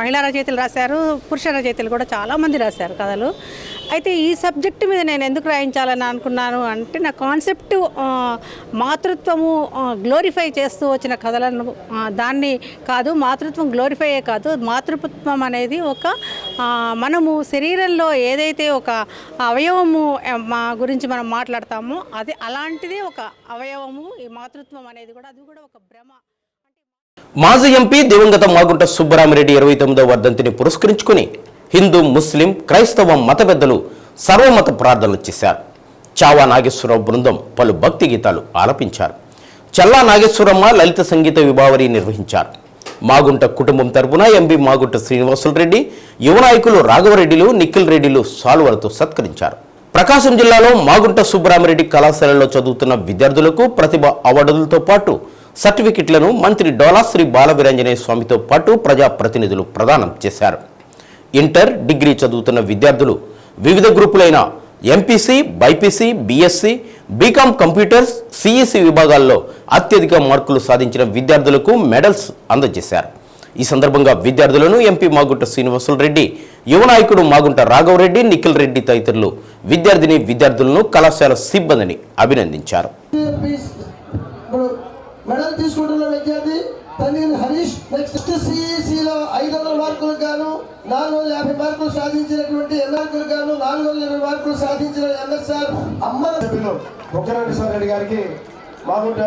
మహిళా రచయితలు రాశారు, పురుష రచయితలు కూడా చాలామంది రాశారు కథలు. అయితే ఈ సబ్జెక్టు మీద నేను ఎందుకు రాయించాలని అనుకున్నాను అంటే నా కాన్సెప్ట్ మాతృత్వము గ్లోరిఫై చేస్తూ వచ్చిన కథలను దాన్ని కాదు, మాతృత్వం గ్లోరిఫైయే కాదు, మాతృత్వం అనేది ఒక మనము శరీరంలో ఏదైతే ఒక అవయవము గురించి మనం మాట్లాడతామో అది అలాంటిదే ఒక అవయవము. ఈ మాతృత్వం అనేది కూడా అది కూడా ఒక భ్రమ. మాజీ ఎంపీ దివంగత మాగుంట సుబ్బరామిరెడ్డి 29వ వర్ధంతిని పురస్కరించుకుని హిందూ, ముస్లిం, క్రైస్తవ మత పెద్దలు సర్వమత ప్రార్థనలు చేశారు. చావా నాగేశ్వరరావు బృందం పలు భక్తి గీతాలు ఆలపించారు. చల్లా నాగేశ్వరమ్మ లలిత సంగీత విభావరి నిర్వహించారు. మాగుంట కుటుంబం తరపున ఎంపీ మాగుంట శ్రీనివాసులరెడ్డి, యువ నాయకులు రాఘవరెడ్డిలు, నిఖిల్ రెడ్డిలు సాల్వలతో సత్కరించారు. ప్రకాశం జిల్లాలో మాగుంట సుబ్బరామిరెడ్డి కళాశాలలో చదువుతున్న విద్యార్థులకు ప్రతిభ అవార్డులతో పాటు సర్టిఫికెట్లను మంత్రి డోలాశ్రీ బాలవీరాంజనేయ స్వామితో పాటు ప్రజాప్రతినిధులు ప్రదానం చేశారు. ఇంటర్, డిగ్రీ చదువుతున్న విద్యార్థులు వివిధ గ్రూపులైన MPC, BiPC, BSc, BCom computers, CEC విభాగాల్లో అత్యధిక మార్కులు సాధించిన విద్యార్థులకు మెడల్స్ అందజేశారు. ఈ సందర్భంగా విద్యార్థులను ఎంపీ మాగుంట శ్రీనివాసులరెడ్డి, యువ నాయకుడు మాగుంట రాఘవరెడ్డి, నిఖిల్ రెడ్డి తదితరులు విద్యార్థులను కళాశాల సిబ్బందిని అభినందించారు. మెడల్ తీసుకుంటున్న విద్యార్థి తల్లి హరీష్. నెక్స్ట్ సిఈసిలో 500 మార్కులకు గాను 450 మార్కులు సాధించినటువంటి ఎంఆర్కులకు గాను 420 మార్కులు సాధించిన ఎంఎస్ఆర్ అమ్మ ముఖ్యమంత్రి రెడ్డి గారికి మాగుంట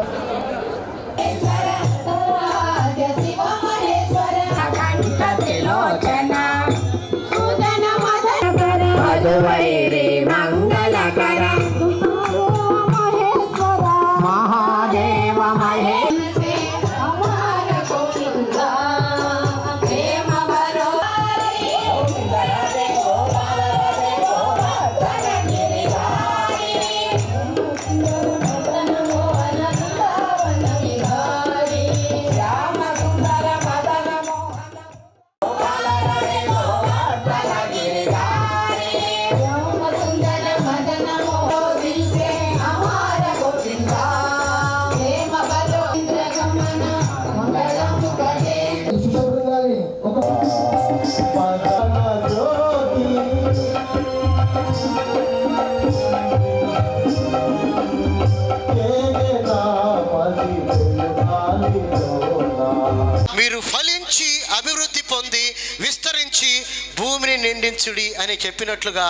మీరు ఫలించి అభివృద్ధి పొంది విస్తరించి భూమిని నిండించుడి అని చెప్పినట్లుగా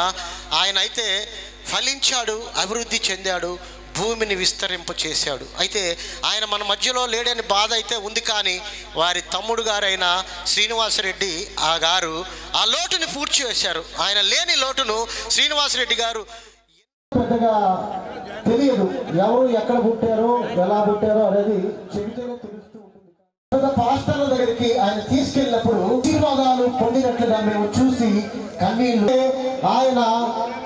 ఆయన అయితే ఫలించాడు, అభివృద్ధి చెందాడు, భూమిని విస్తరింప చేశాడు. అయితే ఆయన మన మధ్యలో లేడని బాధ అయితే ఉంది. కానీ వారి తమ్ముడు గారైన శ్రీనివాసరెడ్డి గారు ఆ లోటుని పూర్తి చేశారు. ఆయన లేని లోటును శ్రీనివాసరెడ్డి గారు పెద్దగా తెలియదు, ఎవరు ఎక్కడ పుట్టారో ఎలా పుట్టారో అనేది చెబితేనే తెలుస్తూ ఉంటుంది. పాస్టర్ల దగ్గరికి ఆయన తీసుకెళ్ళినప్పుడు ఆశీర్వాదాలు పొందినట్లుగా మేము చూసి కన్నీళ్ళు. ఆయన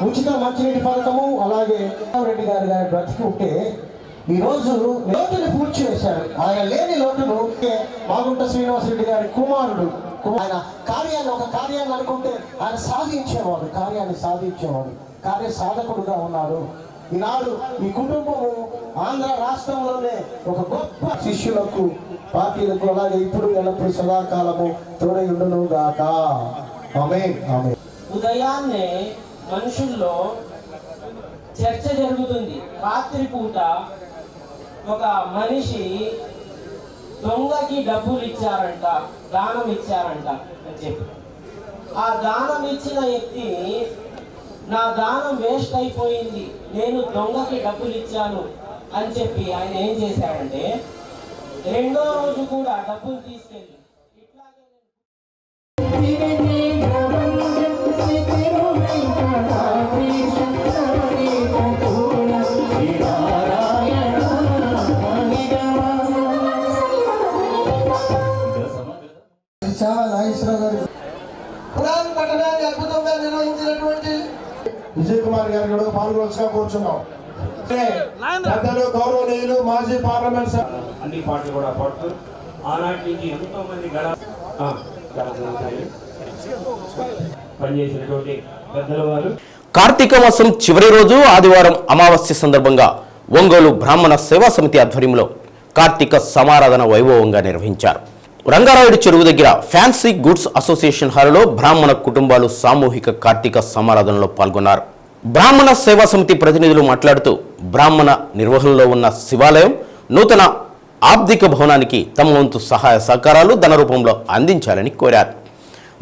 ఉచిత మంచినీటి పథకము అలాగే రెడ్డి గారు బ్రతికి ఉంటే ఈరోజు లోటుని పూర్తి చేశారు. ఆయన లేని లోటును మాగుంట శ్రీనివాసరెడ్డి గారి కుమారుడు ఆయన కార్యాన్ని ఒక కార్యాన్ని అనుకుంటే ఆయన సాధించేవాడు, కార్యాన్ని సాధించేవాడు, కార్య సాధకుడుగా ఉన్నారు. ఈనాడు ఈ కుటుంబము ఆంధ్ర రాష్ట్రంలోనే ఒక గొప్ప శిష్యులకు, పార్టీలకు అలాగే ఇప్పుడు ఎల్లప్పుడు సదాకాలము తోడై ఉండును గాక. ఆమేన్ ఆమేన్. ఉదయాన్నే మనుషుల్లో చర్చ జరుగుతుంది. రాత్రి పూట ఒక మనిషి దొంగకి డబ్బులు ఇచ్చారంట, దానం ఇచ్చారంట అని చెప్పి ఆ దానం ఇచ్చిన వ్యక్తి నా దానం వేస్ట్ అయిపోయింది, నేను దొంగకి డబ్బులు ఇచ్చాను అని చెప్పి ఆయన ఏం చేశాడంటే రెండో రోజు కూడా డబ్బులు తీసుకెళ్ళి పురాణ పట్టణాన్ని అద్భుతంగా నిర్వహించినటువంటి విజయ్ కుమార్ గారు కూడా పాల్గొనవలసిగా కోరుచున్నాం. పెద్దలు గౌరవనీయులు మాజీ పార్లమెంట్ అన్ని పాటలు కూడా పాడుతూ ఆనాటి నుంచి ఎంతో మంది పనిచేసినటువంటి పెద్దల వారు. కార్తీక మాసం చివరి రోజు ఆదివారం అమావాస్య సందర్భంగా ఒంగోలు బ్రాహ్మణ సేవా సమితి ఆధ్వర్యంలో కార్తీక సమారాధన వైభవంగా నిర్వహించారు. రంగారాయుడు చెరువు దగ్గర ఫ్యాన్సీ గుడ్స్ అసోసియేషన్ హాల్లో బ్రాహ్మణ కుటుంబాలు సామూహిక కార్తీక సమారాధనలో పాల్గొన్నారు. బ్రాహ్మణ సేవా సమితి ప్రతినిధులు మాట్లాడుతూ బ్రాహ్మణ నిర్వహణలో ఉన్న శివాలయం నూతన ఆబ్దిక భవనానికి తమ వంతు సహాయ సహకారాలు ధన రూపంలో అందించాలని కోరారు.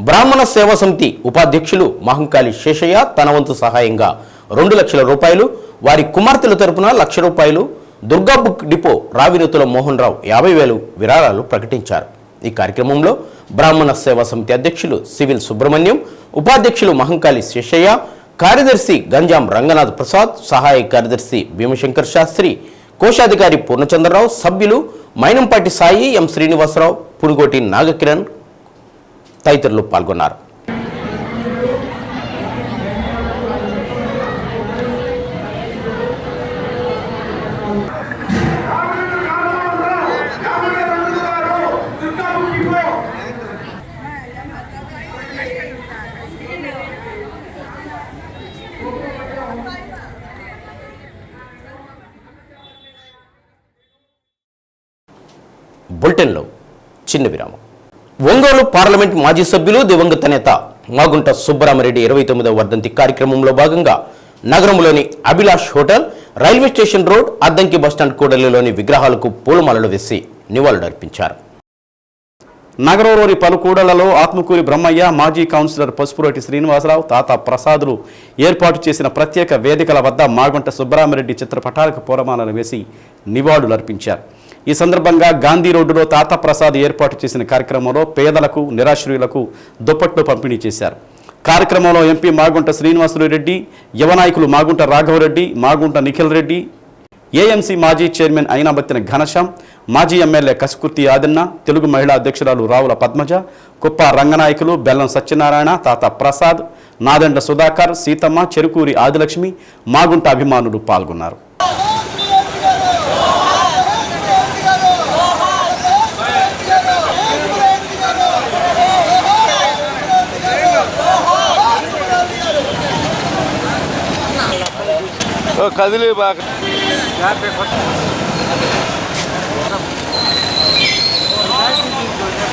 బ్రాహ్మణ సేవా సమితి ఉపాధ్యక్షులు మహంకాళి శేషయ్య తన వంతు సహాయంగా 2 లక్షల రూపాయలు, వారి కుమార్తెల తరపున 1 లక్ష రూపాయలు, దుర్గా బుక్ డిపో రావినతుల మోహన్ రావు 50,000 విరాళాలు ప్రకటించారు. ఈ కార్యక్రమంలో బ్రాహ్మణ సేవా సమితి అధ్యక్షులు సివిల్ సుబ్రహ్మణ్యం, ఉపాధ్యక్షులు మహంకాళి శేషయ్య, కార్యదర్శి గంజాం రంగనాథ్ ప్రసాద్, సహాయ కార్యదర్శి భీమశంకర్ శాస్త్రి, కోశాధికారి పూర్ణచంద్రరావు, సభ్యులు మైనంపాటి సాయి, ఎం శ్రీనివాసరావు, పునుగోటి నాగకిరణ్ తదితరులు పాల్గొన్నారు. బులెటిన్లో చిన్న విరామం. ఒంగోలు పార్లమెంట్ మాజీ సభ్యులు దివంగత నేత మాగుంట సుబ్బరామరెడ్డి 29వ వర్ధంతి కార్యక్రమంలో భాగంగా నగరంలోని Abhilash hotel, railway station road, Addanki bus stand కూడలిలోని విగ్రహాలకు పూలమాలలు వేసి నివాళులర్పించారు. నగరంలోని పలు కూడళ్లలో ఆత్మకూరి బ్రహ్మయ్య, మాజీ కౌన్సిలర్ పసుపురోటి శ్రీనివాసరావు, తాత ప్రసాదులు ఏర్పాటు చేసిన ప్రత్యేక వేదికల వద్ద మాగుంట సుబ్బరామరెడ్డి చిత్రపటాలకు పూలమాలలు వేసి నివాళులర్పించారు. ఈ సందర్భంగా గాంధీ రోడ్డులో తాత ప్రసాద్ ఏర్పాటు చేసిన కార్యక్రమంలో పేదలకు, నిరాశ్రయులకు దుప్పట్లు పంపిణీ చేశారు. కార్యక్రమంలో ఎంపీ మాగుంట శ్రీనివాసరెడ్డి, యువ నాయకులు మాగుంట రాఘవరెడ్డి, మాగుంట నిఖిల్ రెడ్డి, ఏఎంసీ మాజీ చైర్మన్ అయినాబత్తిన ఘనశ్యాం, మాజీ ఎమ్మెల్యే కసుకుర్తి ఆదిన్న, తెలుగు మహిళా అధ్యక్షురాలు రావుల పద్మజ, కుప్ప రంగనాయకులు బెల్లం సత్యనారాయణ, తాత ప్రసాద్, నాదెండ్ల సుధాకర్, సీతమ్మ, చెరుకూరి ఆదిలక్ష్మి, మాగుంట అభిమానులు పాల్గొన్నారు. కదిలే బాగా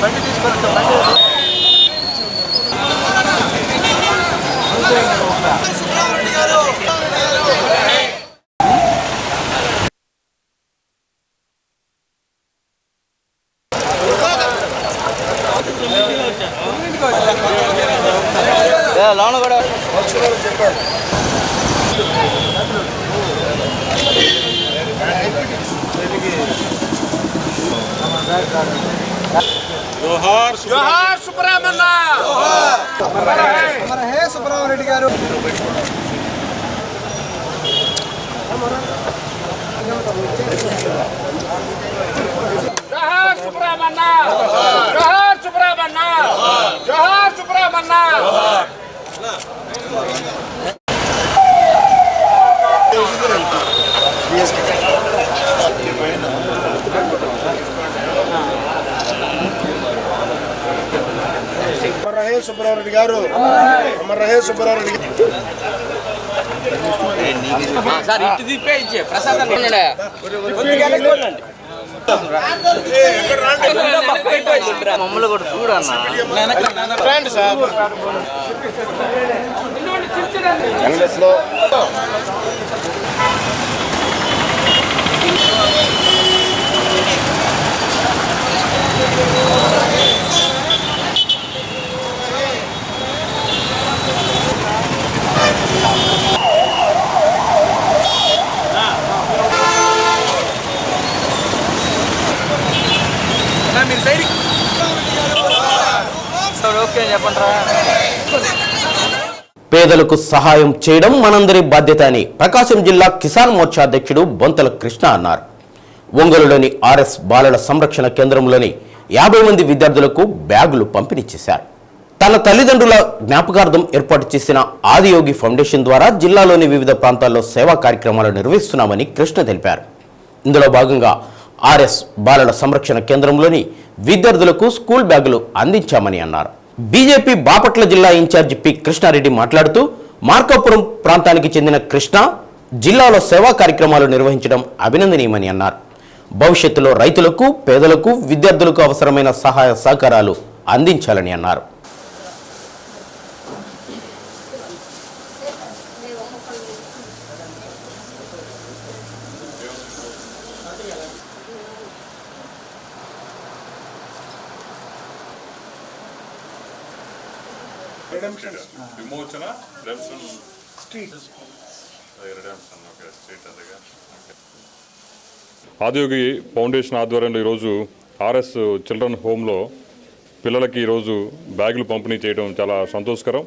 బండి తీసుకొని లోన కూడా చెప్పాడు. జోహార్ సుబ్రహ్మణ్య, అమర హే సుబ్రహ్మరెడ్డి గారు. జోహార్ సుబ్రహ్మణ్య, జోహార్ సుబ్రహ్మణ్య, జోహార్ సుబ్రహ్మణ్య. సుబ్రహ్మరెడ్డి గారు, అమర హే సుబ్రహ్మరెడ్డి గారు. సార్ ఇటు తిప్పే ఇచ్చే ప్రసాద్ మమ్మల్ని కూడా చూడన్నా సార్ పేదలకు సహాయం చేయడం మనందరి బాధ్యత అని ప్రకాశం జిల్లా కిసాన్ మోర్చా అధ్యక్షుడు బొంతల కృష్ణ అన్నారు. ఒంగోలులోని ఆర్ఎస్ బాలల సంరక్షణ కేంద్రంలోని 50 మంది విద్యార్థులకు బ్యాగులు పంపిణీ చేశారు. తన తల్లిదండ్రుల జ్ఞాపకార్థం ఏర్పాటు చేసిన ఆదియోగి ఫౌండేషన్ ద్వారా జిల్లాలోని వివిధ ప్రాంతాల్లో సేవా కార్యక్రమాలు నిర్వహిస్తున్నామని కృష్ణ తెలిపారు. ఇందులో భాగంగా ఆర్ఎస్ బాలల సంరక్షణ కేంద్రంలోని విద్యార్థులకు స్కూల్ బ్యాగులు అందించామని అన్నారు. బీజేపీ బాపట్ల జిల్లా ఇన్ఛార్జి పి కృష్ణారెడ్డి మాట్లాడుతూ మార్కాపురం ప్రాంతానికి చెందిన కృష్ణ జిల్లాలో సేవా కార్యక్రమాలు నిర్వహించడం అభినందనీయమని అన్నారు. భవిష్యత్తులో రైతులకు, పేదలకు, విద్యార్థులకు అవసరమైన సహాయ సహకారాలు అందించాలని అన్నారు. విమోచన స్ట్రీట్ ఆదియోగి ఫౌండేషన్ ఆధ్వర్యంలో ఈరోజు ఆర్ఎస్ చిల్డ్రన్ హోమ్లో పిల్లలకి ఈరోజు బ్యాగులు పంపిణీ చేయడం చాలా సంతోషకరం.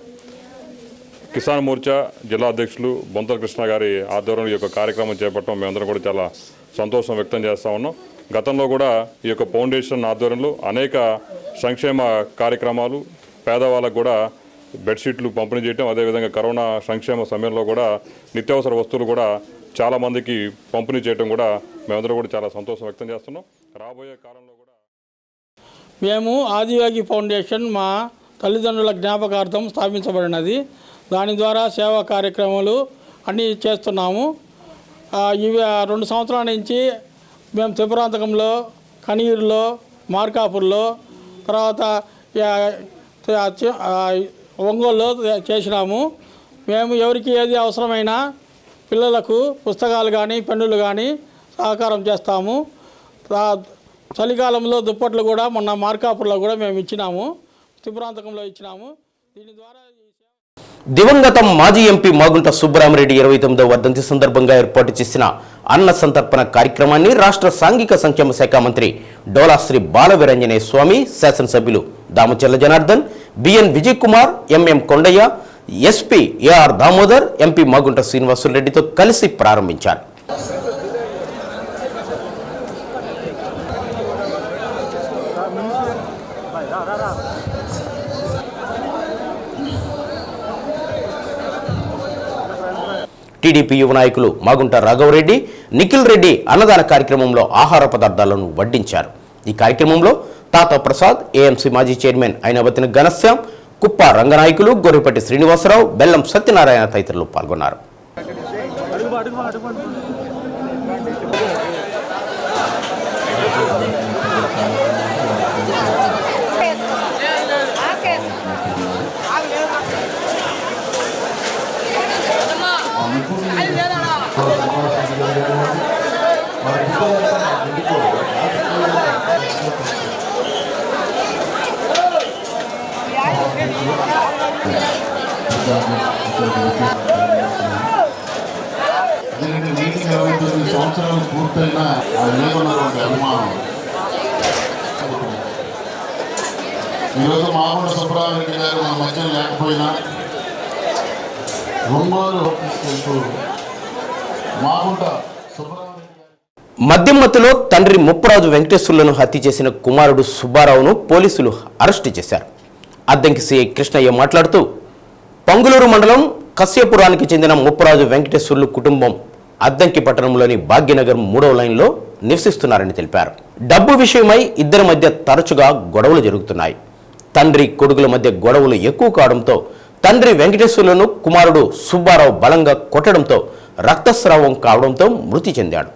కిసాన్ మోర్చా జిల్లా అధ్యక్షులు బొంతల కృష్ణ గారి ఆధ్వర్యంలో ఈ యొక్క కార్యక్రమం చేపట్టడం మేమందరం కూడా చాలా సంతోషం వ్యక్తం చేస్తూ ఉన్నాం. గతంలో కూడా ఈ యొక్క ఫౌండేషన్ ఆధ్వర్యంలో అనేక సంక్షేమ కార్యక్రమాలు, పేదవాళ్ళకు కూడా బెడ్షీట్లు పంపిణీ చేయడం, అదేవిధంగా కరోనా సంక్షేమ సమయంలో కూడా నిత్యావసర వస్తువులు కూడా చాలామందికి పంపిణీ చేయడం కూడా మేమందరం కూడా చాలా సంతోషం వ్యక్తం చేస్తున్నాం. రాబోయే కాలంలో కూడా మేము ఆదియోగి ఫౌండేషన్ మా తల్లిదండ్రుల జ్ఞాపకార్థం స్థాపించబడినది. దాని ద్వారా సేవా కార్యక్రమాలు అన్నీ చేస్తున్నాము. ఇవి 2 సంవత్సరాల నుంచి మేము త్రిపురాంతకంలో, కనియూరులో, మార్కాపూర్లో, తర్వాత ఒంగోలులో చేసినాము. మేము ఎవరికి ఏది అవసరమైనా పిల్లలకు పుస్తకాలు కానీ, పెన్నులు కానీ సహకారం చేస్తాము. చలికాలంలో దుప్పట్లు కూడా మొన్న మార్కాపూర్లో కూడా మేము ఇచ్చినాము, త్రిపురాంతకంలో ఇచ్చినాము. దీని ద్వారా దివంగత మాజీ ఎంపీ మాగుంట సుబ్బరామిరెడ్డి 29వ వర్ధంతి సందర్భంగా ఏర్పాటు చేసిన అన్న సంతర్పణ కార్యక్రమాన్ని రాష్ట్ర సాంఘిక సంక్షేమ శాఖ మంత్రి డోలాశ్రీ బాలవీరాంజనేయ స్వామి, శాసనసభ్యులు Damacharla Janardhan, BN Vijay Kumar, MM Kondaiah, SP AR Damodar, MP Magunta శ్రీనివాసులరెడ్డితో కలిసి ప్రారంభించారు. టీడీపీ యువ నాయకులు మాగుంట రాఘవరెడ్డి, నిఖిల్ రెడ్డి అన్నదాన కార్యక్రమంలో ఆహార పదార్థాలను వడ్డించారు. ఈ కార్యక్రమంలో తాతా ప్రసాద్, ఏఎంసీ మాజీ చైర్మన్ అయినవతిన ఘనశ్యాం, కుప్ప రంగనాయకులు, గొర్రెపట్టి శ్రీనివాసరావు, బెల్లం సత్యనారాయణ తదితరులు పాల్గొన్నారు. నీటి 29 సంవత్సరాలు పూర్తయినా లేకున్నటువంటి అభిమానం ఈరోజు మాగుంట సుబ్బరామిరెడ్డి గారు మన మధ్య లేకపోయినా ఒంగోలు తీసుకెళ్తూ మాగుంట మద్యం మత్తులో తండ్రి ముప్పరాజు వెంకటేశ్వర్లను హత్య చేసిన కుమారుడు సుబ్బారావును పోలీసులు అరెస్టు చేశారు. అద్దంకి సిఐ కృష్ణయ్య మాట్లాడుతూ, పంగులూరు మండలం కశ్యపురానికి చెందిన ముప్పరాజు వెంకటేశ్వర్లు కుటుంబం అద్దంకి పట్టణంలోని భాగ్యనగర్ 3వ లైన్లో నివసిస్తున్నారని తెలిపారు. డబ్బు విషయమై ఇద్దరి మధ్య తరచుగా గొడవలు జరుగుతున్నాయి. తండ్రి కొడుకుల మధ్య గొడవలు ఎక్కువ కావడంతో తండ్రి వెంకటేశ్వర్లను కుమారుడు సుబ్బారావు బలంగా కొట్టడంతో రక్తస్రావం కావడంతో మృతి చెందాడు.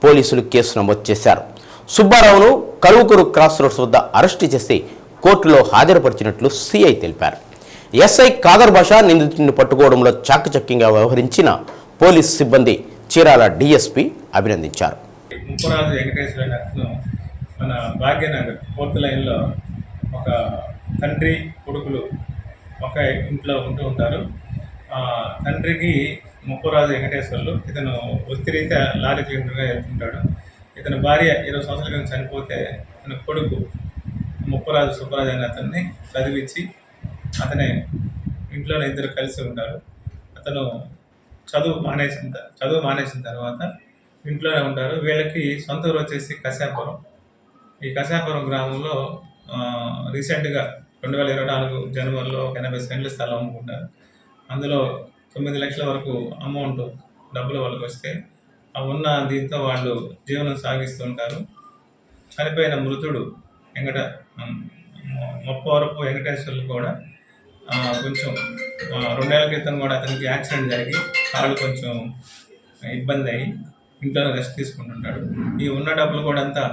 పోలీసులు కేసు నమోదు చేశారు. సుబ్బారావును కలువుకూరు క్రాస్ రోడ్స్ వద్ద అరెస్టు చేసి కోర్టులో హాజరుపరిచినట్లు సిఐ తెలిపారు. ఎస్ఐ కాదర్ భాషా నిందితుడిని పట్టుకోవడంలో చాకచక్యంగా వ్యవహరించిన పోలీసు సిబ్బంది చీరాల డిఎస్పీ అభినందించారు. ముప్పరాజు వెంకటేశ్వర మన భాగ్యనగర్ 4th లైన్లో ఒక తండ్రి కొడుకులు ఒక ఇంట్లో ఉంటూ ఉంటారు. తండ్రికి ముప్పరాజు వెంకటేశ్వర్లు, ఇతను వృత్తిరీత్యా లారీ క్లీనర్గా వెళ్తుంటాడు. ఇతని భార్య 20 సంవత్సరాల క్రితం చనిపోతే ఇతని కొడుకు ముప్పరాజు సుబ్బరాజు అనే అతన్ని చదివించి అతనే ఇంట్లోనే ఇద్దరు కలిసి ఉంటారు. అతను చదువు మానేసిన తర్వాత ఇంట్లోనే ఉంటారు. వీళ్ళకి సొంత ఊరు వచ్చేసి కశాపురం. ఈ కశాపురం గ్రామంలో రీసెంట్గా 2024 జనవరిలో 80 సెంట్ల స్థలం అమ్ముకుంటారు. అందులో 9 లక్షల వరకు అమౌంట్ డబ్బులు వాళ్ళకి వస్తే ఉన్న దీంతో వాళ్ళు జీవనం సాగిస్తుంటారు. చనిపోయిన మృతుడు మొప్పవరపు వెంకటేశ్వర్లు కూడా కొంచెం 2 ఏళ్ల క్రితం కూడా అతనికి యాక్సిడెంట్ జరిగి కాళ్ళు కొంచెం ఇబ్బంది అయ్యి ఇంట్లోనే రెస్ట్ తీసుకుంటుంటాడు. ఈ ఉన్న డబ్బులు కూడా అంతా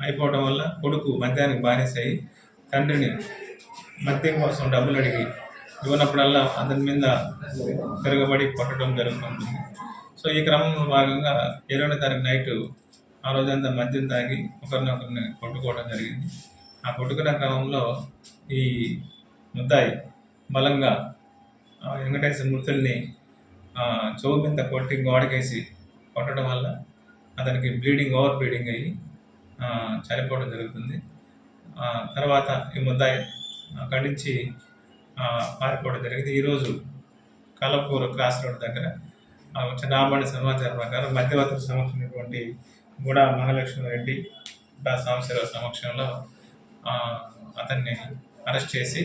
అయిపోవడం వల్ల కొడుకు మద్యానికి బానిస అయ్యి తండ్రిని మద్యం కోసం డబ్బులు అడిగి ఇవ్వనప్పుడల్లా అతని మీద తిరగబడి కొట్టడం జరుగుతుంది. సో ఈ క్రమంలో భాగంగా 20వ తారీఖు నైటు ఆ రోజంతా మద్యం తాగి ఒకరినొకరిని కొట్టుకోవడం జరిగింది. ఆ కొట్టుకునే క్రమంలో ఈ ముద్దాయి బలంగా వెంకటేశ్వర మృతుల్ని చెవు మీద కొట్టి గోడకేసి కొట్టడం వల్ల అతనికి ఓవర్ బ్లీడింగ్ అయ్యి చనిపోవడం జరుగుతుంది. తర్వాత ఈ ముద్దాయి అక్కడి నుంచి పారిపోవడం జరిగింది. ఈరోజు కలపూరు క్రాస్ రోడ్ దగ్గర రాబడిన సమాచారం ప్రకారం మధ్యవర్తుల సమక్షమైనటువంటి గూడా మహాలక్ష్మి రెడ్డి సంవత్సరాల సమక్షంలో అతన్ని అరెస్ట్ చేసి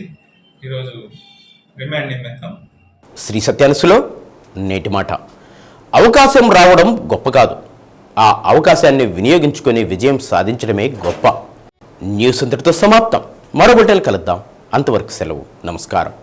ఈరోజు రిమాండ్ నిమిత్తం. శ్రీ సత్యాలసులో నేటి మాట. అవకాశం రావడం గొప్ప కాదు, ఆ అవకాశాన్ని వినియోగించుకొని విజయం సాధించడమే గొప్ప. న్యూస్ ఇంతటితో సమాప్తం. మరో బులెటిన్ కలుద్దాం. అంతవరకు సెలవు. నమస్కారం.